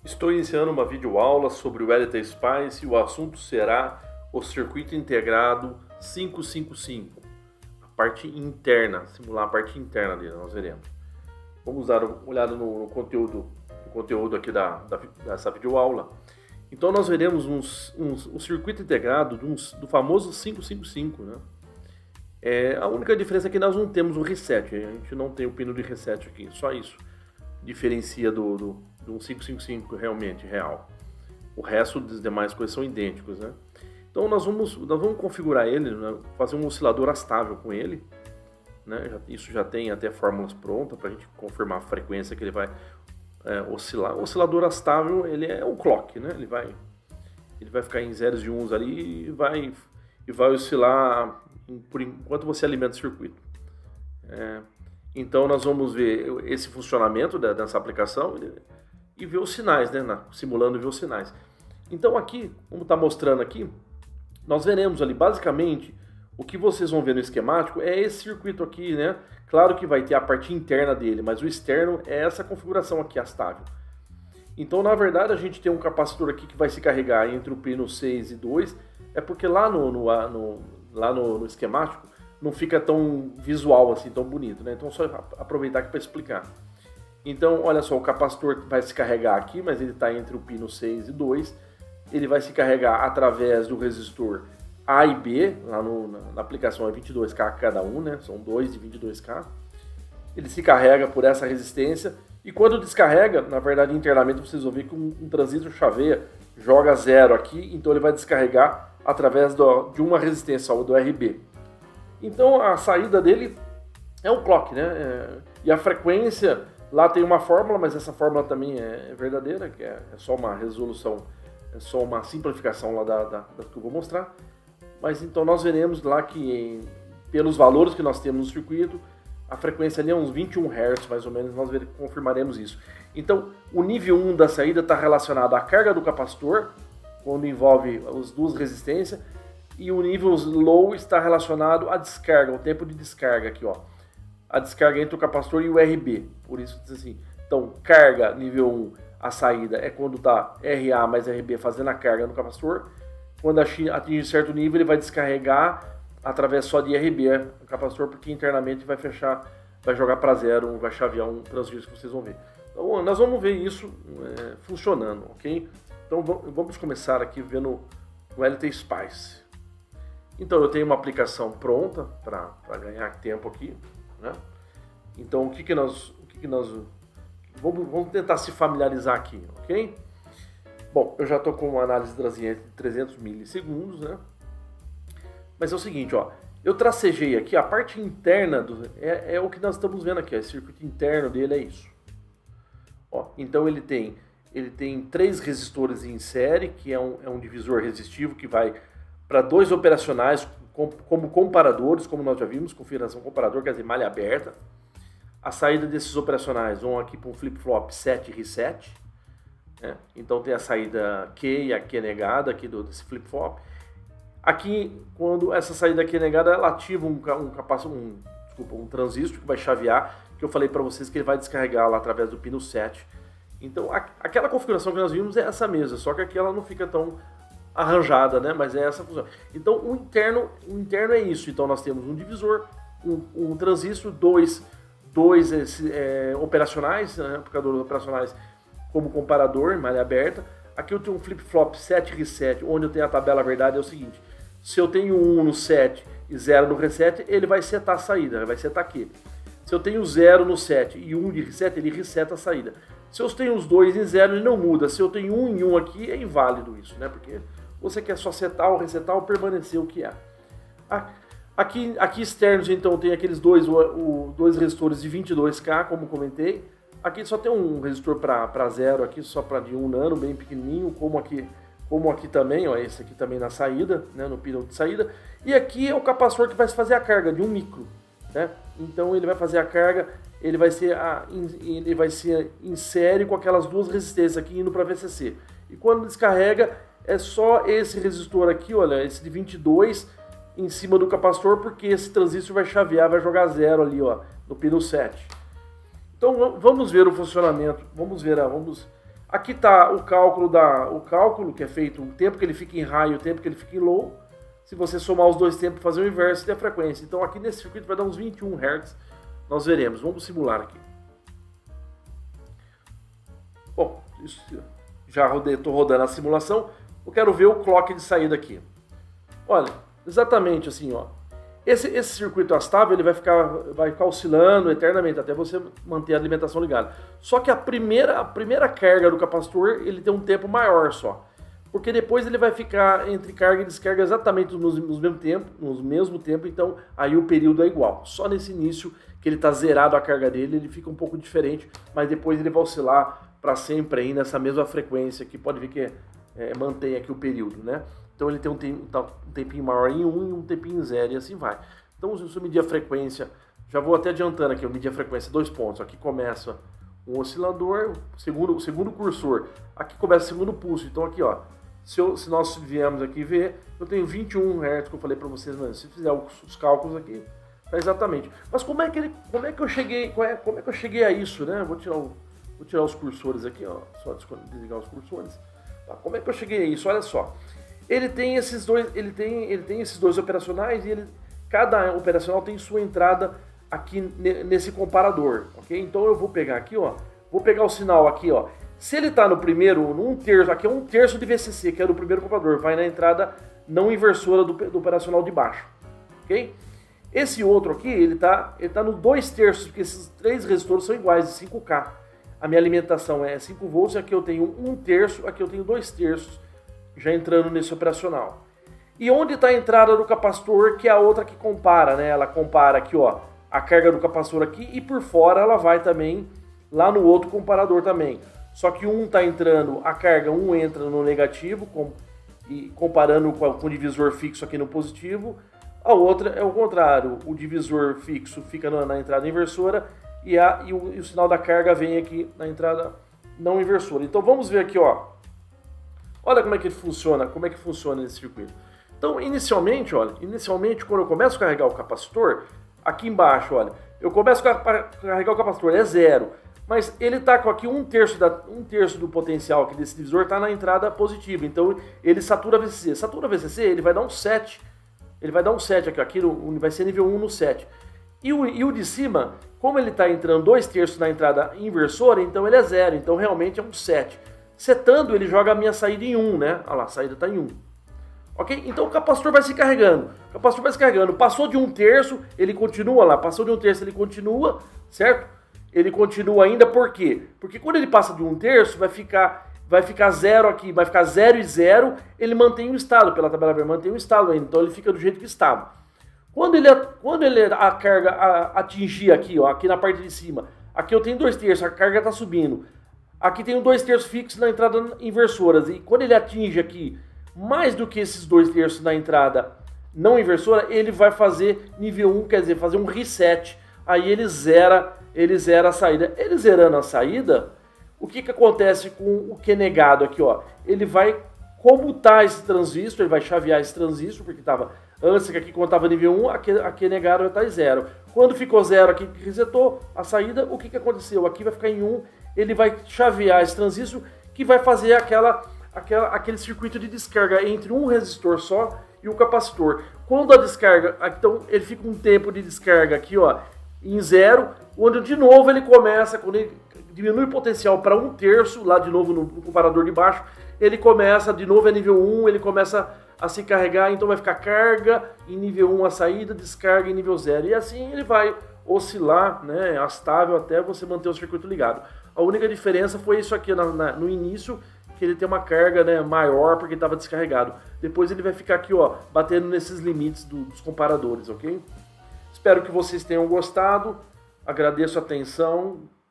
Estou iniciando uma videoaula sobre o LT Spice e o assunto será o circuito integrado 555, a parte interna, simular a parte interna dele, nós veremos. Vamos dar uma olhada no conteúdo aqui dessa videoaula. Então nós veremos um circuito integrado do famoso 555, né? A única diferença é que nós não temos um reset, a gente não tem o pino de reset aqui, só isso diferencia do 555 realmente real. O resto das demais coisas são idênticos, né? Então nós vamos configurar ele, né? Fazer um oscilador astável com ele, né? Isso já tem até fórmulas prontas para a gente confirmar a frequência que ele vai oscilar. O oscilador astável, ele é um clock, né? Ele vai ficar em zeros e uns ali e vai oscilar por enquanto você alimenta o circuito. Então nós vamos ver esse funcionamento dessa aplicação e ver os sinais, né? Simulando ver os sinais. Então aqui, como está mostrando aqui, nós veremos ali basicamente o que vocês vão ver no esquemático é esse circuito aqui, né? Claro que vai ter a parte interna dele, mas o externo é essa configuração aqui astável. Então na verdade a gente tem um capacitor aqui que vai se carregar entre o pino 6 e 2, é porque lá no esquemático não fica tão visual assim, tão bonito, né? Então só aproveitar aqui para explicar. Então, olha só, o capacitor vai se carregar aqui, mas ele está entre o pino 6 e 2. Ele vai se carregar através do resistor A e B, lá na aplicação é 22K cada um, né? São dois de 22K. Ele se carrega por essa resistência e quando descarrega, na verdade internamente vocês vão ver que um transistor chaveia, joga zero aqui, então ele vai descarregar através de uma resistência, do RB. Então a saída dele é um clock, né? E a frequência, lá tem uma fórmula, mas essa fórmula também é verdadeira, que é só uma resolução, é só uma simplificação lá da que eu vou mostrar. Mas então nós veremos lá que pelos valores que nós temos no circuito, a frequência ali é uns 21 Hz mais ou menos, nós confirmaremos isso. Então o nível 1 da saída está relacionado à carga do capacitor, quando envolve as duas resistências, e o nível low está relacionado à descarga, o tempo de descarga aqui, ó. A descarga entre o capacitor e o RB, por isso diz assim. Então, carga nível 1, a saída é quando está RA mais RB fazendo a carga no capacitor. Quando atinge certo nível, ele vai descarregar através só de RB o capacitor, porque internamente vai fechar, vai jogar para zero, vai chavear um transistor que vocês vão ver. Então, nós vamos ver isso funcionando, ok? Então, vamos começar aqui vendo o LT Spice. Então eu tenho uma aplicação pronta para ganhar tempo aqui, né? Então vamos tentar se familiarizar aqui, ok? Bom, eu já estou com uma análise transiente de 300 milissegundos, né? Mas é o seguinte, ó, eu tracejei aqui a parte interna é o que nós estamos vendo aqui, ó, esse circuito interno dele é isso. Ó, então ele tem 3 resistores em série, que é um divisor resistivo que vai para 2 operacionais como comparadores, como nós já vimos, configuração comparador, quer dizer, malha aberta. A saída desses operacionais vão aqui para um flip-flop set e reset. Né? Então tem a saída Q e a Q negada aqui desse flip-flop. Aqui, quando essa saída Q negada, ela ativa um transistor que vai chavear, que eu falei para vocês que ele vai descarregar lá através do pino 7. Então aquela configuração que nós vimos é essa mesma, só que aqui ela não fica tão arranjada, né? Mas é essa função. Então o interno é isso. Então nós temos um divisor, um transistor, dois operacionais, né? Amplificadores operacionais como comparador, malha aberta. Aqui eu tenho um flip-flop set reset, onde eu tenho a tabela verdade, é o seguinte: se eu tenho 1 no set e 0 no reset, ele vai setar a saída, vai setar aqui. Se eu tenho 0 no set e 1 de reset, ele reseta a saída. Se eu tenho os dois em 0, ele não muda. Se eu tenho 1 em 1 aqui, é inválido isso, né? Porque você quer só setar ou resetar ou permanecer o que é. Aqui externos, então, tem aqueles dois resistores de 22K, como comentei. Aqui só tem um resistor para 0, aqui só para de 1 nano, bem pequenininho, como aqui também, ó, esse aqui também na saída, né, no pino de saída. E aqui é o capacitor que vai fazer a carga de 1 micro, né? Então ele vai fazer a carga, ele vai ser em série com aquelas duas resistências aqui indo para VCC. E quando descarrega, é só esse resistor aqui, olha, esse de 22 em cima do capacitor, porque esse transistor vai chavear, vai jogar zero ali, ó, no pino 7. Então vamos ver o funcionamento, vamos Aqui está o cálculo que é feito, o tempo que ele fica em high e o tempo que ele fica em low. Se você somar os dois tempos, fazer o inverso da frequência. Então aqui nesse circuito vai dar uns 21 Hz. Nós veremos. Vamos simular aqui. Bom, isso, já estou rodando a simulação. Eu quero ver o clock de saída aqui. Olha, exatamente assim, ó. Esse circuito astável ele vai ficar oscilando eternamente até você manter a alimentação ligada. Só que a primeira carga do capacitor ele tem um tempo maior só. Porque depois ele vai ficar entre carga e descarga exatamente no mesmo tempo, então aí o período é igual. Só nesse início que ele está zerado a carga dele, ele fica um pouco diferente, mas depois ele vai oscilar para sempre aí nessa mesma frequência, que pode ver que mantém aqui o período, né? Então ele tem um tempinho maior em 1 e um tempinho em 0 e assim vai. Então se eu medir a frequência, já vou até adiantando aqui, eu medi a frequência 2 pontos. Aqui começa um oscilador, o segundo cursor, aqui começa o segundo pulso. Então aqui ó, se nós viemos aqui ver, eu tenho 21 Hz que eu falei para vocês, mas se fizer os cálculos aqui, tá exatamente. Mas como é que eu cheguei a isso, né? Vou tirar os cursores aqui, ó, só desligar os cursores. Tá, como é que eu cheguei a isso? Olha só. Ele tem esses dois operacionais e cada operacional tem sua entrada aqui nesse comparador, ok? Então eu vou pegar aqui, ó, vou pegar o sinal aqui, ó. Se ele está no primeiro, num terço, aqui é um terço de VCC, que é do primeiro comparador, vai na entrada não inversora do operacional de baixo, ok? Esse outro aqui, ele tá no 2/3, porque esses três resistores são iguais, de 5K. A minha alimentação é 5 volts, aqui eu tenho 1/3, aqui eu tenho 2/3, já entrando nesse operacional. E onde está a entrada do capacitor, que é a outra que compara, né? Ela compara aqui, ó, a carga do capacitor aqui e por fora ela vai também lá no outro comparador também. Só que um está entrando, a carga, um entra no negativo, e comparando com o divisor fixo aqui no positivo. A outra é o contrário, o divisor fixo fica na entrada inversora e o sinal da carga vem aqui na entrada não inversora. Então vamos ver aqui, ó. Olha como é que funciona esse circuito. Então, inicialmente, quando eu começo a carregar o capacitor, aqui embaixo, olha, eu começo a carregar o capacitor, é 0, mas ele está com aqui um terço do potencial aqui desse divisor está na entrada positiva, então ele satura VCC. Satura VCC, ele vai dar um 7, aqui vai ser nível 1 no 7. E o de cima, como ele está entrando 2/3 na entrada inversora, então ele é 0, então realmente é um 7. Setando, ele joga a minha saída em 1, né? Olha lá, a saída está em 1. Ok? Então o capacitor vai se carregando. Passou de 1/3, ele continua lá. Passou de 1/3, ele continua, certo? Ele continua ainda, por quê? Porque quando ele passa de 1/3, vai ficar 0 aqui, vai ficar 0 e 0, ele mantém o estado, pela tabela vermelha, mantém o estado ainda. Então ele fica do jeito que estava. Quando a carga atingir aqui, ó, aqui na parte de cima, aqui eu tenho 2/3, a carga está subindo. Aqui tem um 2/3 fixo na entrada inversoras. E quando ele atinge aqui mais do que esses 2/3 na entrada não inversora, ele vai fazer nível 1, quer dizer, fazer um reset. Aí ele zera a saída. Ele zerando a saída, o que acontece com o que é negado aqui, ó? Ele vai comutar esse transistor, ele vai chavear esse transistor, porque estava antes, que aqui quando estava nível 1, aqui é negado vai estar em 0. Quando ficou 0 aqui, resetou a saída, o que aconteceu? Aqui vai ficar em 1, ele vai chavear esse transistor, que vai fazer aquele circuito de descarga entre um resistor só e o capacitor. Quando a descarga, então ele fica um tempo de descarga aqui, ó, em 0, onde de novo ele começa, quando ele diminui o potencial para 1/3, lá de novo no comparador de baixo, ele começa, de novo é nível 1, ele começa a se carregar, então vai ficar carga em nível 1 a saída, descarga em nível 0, e assim ele vai oscilar, né, estável até você manter o circuito ligado. A única diferença foi isso aqui no início, que ele tem uma carga, né, maior porque estava descarregado. Depois ele vai ficar aqui, ó, batendo nesses limites dos comparadores, ok? Espero que vocês tenham gostado. Agradeço a atenção.